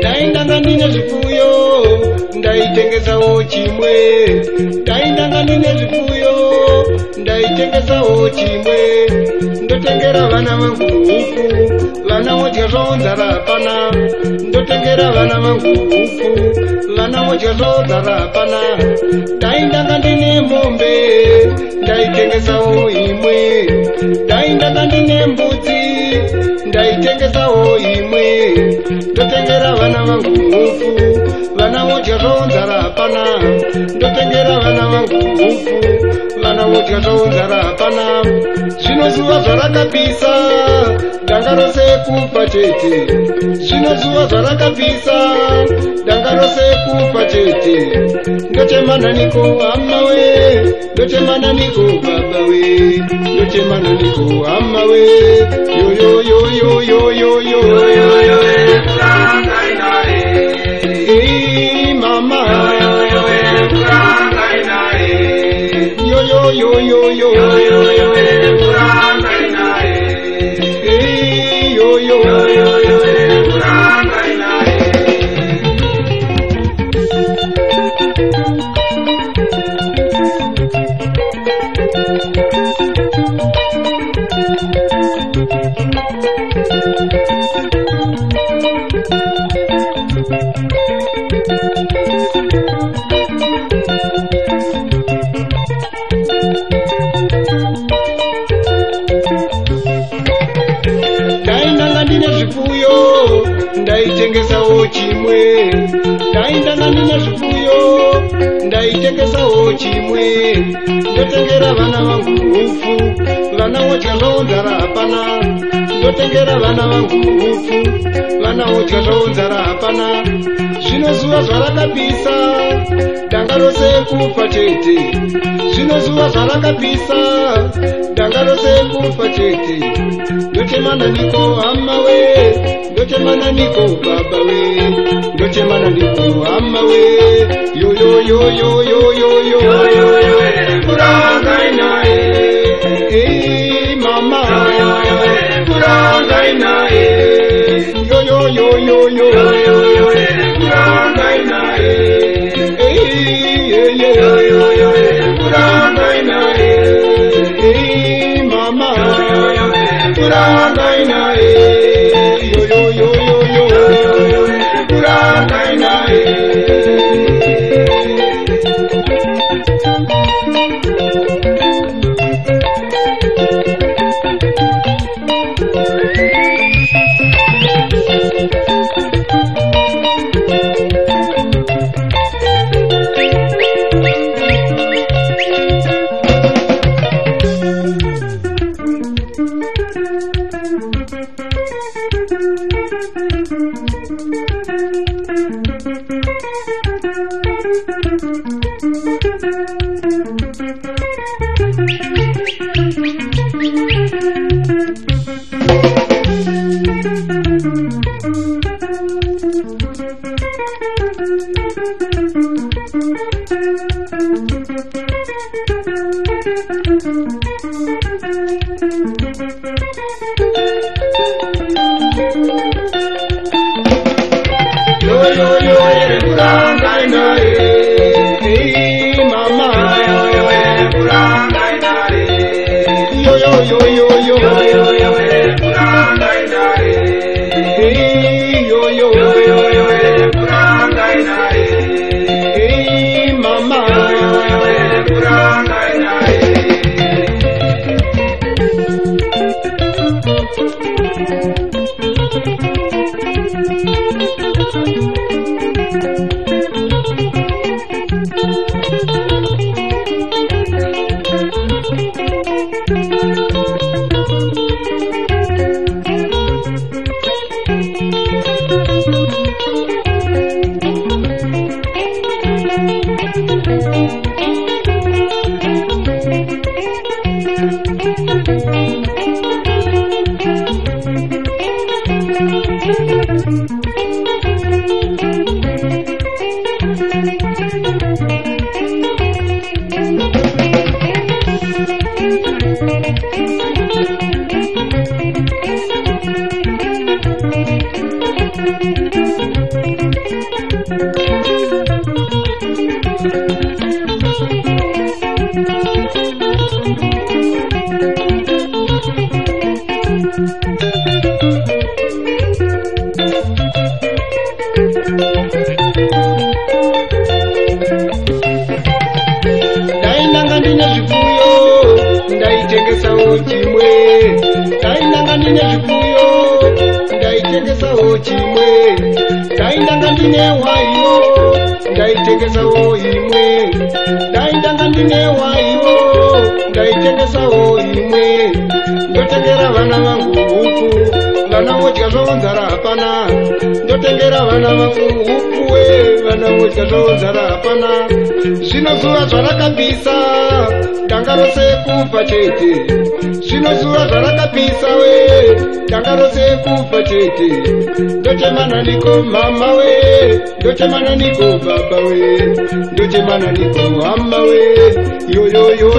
Daindanga ndine zvifuyo ndaitengesawo chimwe. Daindanga ndine zvifuyo ndaitengesawo chimwe. Ndotengera vana vangu huku, vana vodya zvawo nzara hapana. Ndotengera vana vangu huku, vana vodya zvawo nzara hapana. Daindanga ndine mombe ndaitengesawo imwe. Daindanga ndine mbudzi ndaitengesawo imwe. Ndotengera vana vangu huku, vana vodya zvawo nzara hapana. Ndotengera vana vangu huku, vana vodya zvawo nzara hapana. Zvino zuva zvarakapisa danga rose kufa chete. Zvino zuva zvarakapisa danga rose kufa chete. Ndochemana niko hama we, ndochemana niko baba we, ndochemana niko hama we. Yo yo yo yo yo yo yo yo yo mama yo yo yo yo yo ndaitengesawo chimwe. Daindanga ndine zvifuyo ndaitengesawo chimwe. Ndotengera vana vangu huku, vana vodya zvawo nzara hapana. Ndotengera vana vangu huku, vana vodya zvawo nzara hapana. Zvino zuva zvarakapisa danga rose kufa chete. Zvino zuva zvarakapisa danga rose kufa chete. Ndochemana niko hama we, ndochemana niko baba we, ndochemana niko hama we. Yo yo yo yo yo yo yo yo yo kuranga inae mama yo yo kuranga inae yo yo yo yo yo yo kuranga inae yo yo yo kuranga inae mama yo yo kuranga inae yo yo yo yo yo kuranga inae. Thank you. ndine zvifuyo ndaitengesawo chimwe, ndaindanga ndine zvifuyo ndaitengesawo chimwe, ndaindanga ndine hwaiwo ndaitengesawo imwe, ndaindanga ndine hwaiwo ndaitengesawo imwe, ndotengera vana vangu huku, vana vodya zvavo nzara hapana, ndotengera vana vangu huku we, vana vodya zvavo nzara hapana. Zvino zuva zvarakapisa danga rose kufa chete, zvino zuva zvarakapisa we danga rose kufa chete, ndochemana niko mama we, ndochemana niko baba we, ndochemana niko hama we, yoyoyo